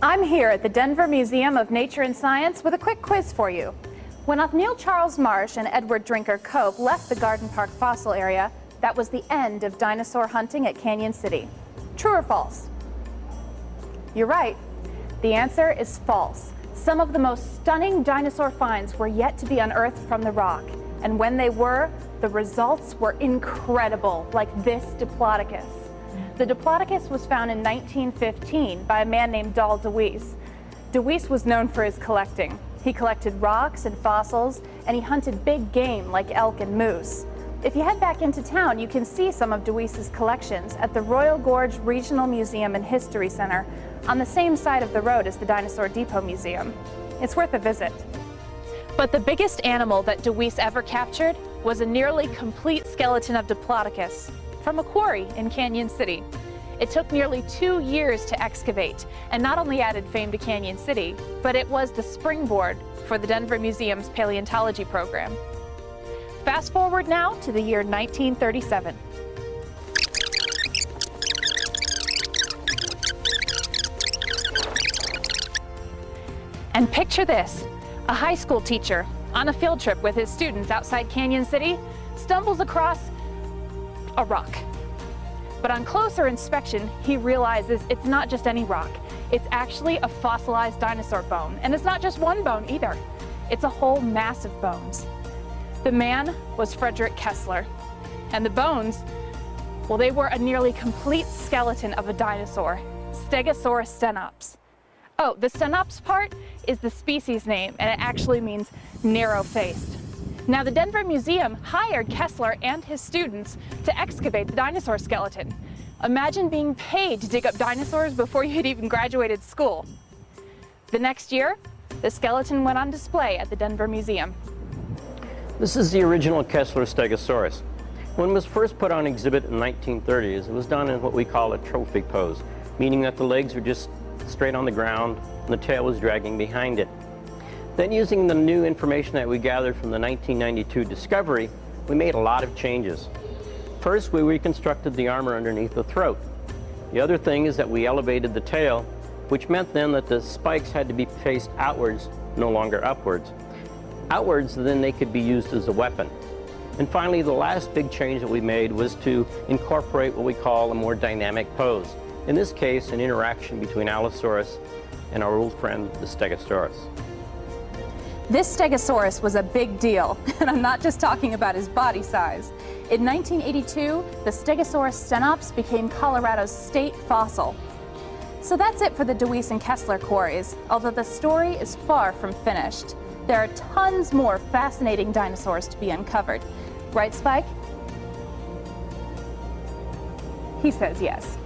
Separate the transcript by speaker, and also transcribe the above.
Speaker 1: I'm here at the Denver Museum of Nature and Science with a quick quiz for you. When Othniel Charles Marsh and Edward Drinker Cope left the Garden Park fossil area, that was the end of dinosaur hunting at Canyon City. True or false? You're right. The answer is false. Some of the most stunning dinosaur finds were yet to be unearthed from the rock. And when they were, the results were incredible, like this Diplodocus. The Diplodocus was found in 1915 by a man named Deweese. Deweese was known for his collecting. He collected rocks and fossils, and he hunted big game like elk and moose. If you head back into town, you can see some of Deweese's collections at the Royal Gorge Regional Museum and History Center on the same side of the road as the Dinosaur Depot Museum. It's worth a visit. But the biggest animal that Deweese ever captured was a nearly complete skeleton of Diplodocus from a quarry in Canyon City. It took nearly 2 years to excavate and not only added fame to Canyon City, but it was the springboard for the Denver Museum's paleontology program. Fast forward now to the year 1937. And picture this, a high school teacher on a field trip with his students outside Canyon City stumbles across a rock. But on closer inspection, he realizes it's not just any rock. It's actually a fossilized dinosaur bone. And it's not just one bone either. It's a whole mass of bones. The man was Kessler. And the bones, well, they were a nearly complete skeleton of a dinosaur, Stegosaurus stenops. Oh, the stenops part is the species name, and it actually means narrow-faced. Now, the Denver Museum hired Kessler and his students to excavate the dinosaur skeleton. Imagine being paid to dig up dinosaurs before you had even graduated school. The next year, the skeleton went on display at the Denver Museum.
Speaker 2: This is the original Kessler Stegosaurus. When it was first put on exhibit in the 1930s, it was done in what we call a trophy pose, meaning that the legs were just straight on the ground and the tail was dragging behind it. Then, using the new information that we gathered from the 1992 discovery, we made a lot of changes. First, we reconstructed the armor underneath the throat. The other thing is that we elevated the tail, which meant then that the spikes had to be faced outwards, no longer upwards. Outwards, then they could be used as a weapon. And finally, the last big change that we made was to incorporate what we call a more dynamic pose. In this case, an interaction between Allosaurus and our old friend, the Stegosaurus.
Speaker 1: This Stegosaurus was a big deal, and I'm not just talking about his body size. In 1982, the Stegosaurus stenops became Colorado's state fossil. So that's it for the Deweese and Kessler quarries, although the story is far from finished. There are tons more fascinating dinosaurs to be uncovered. Right, Spike? He says yes.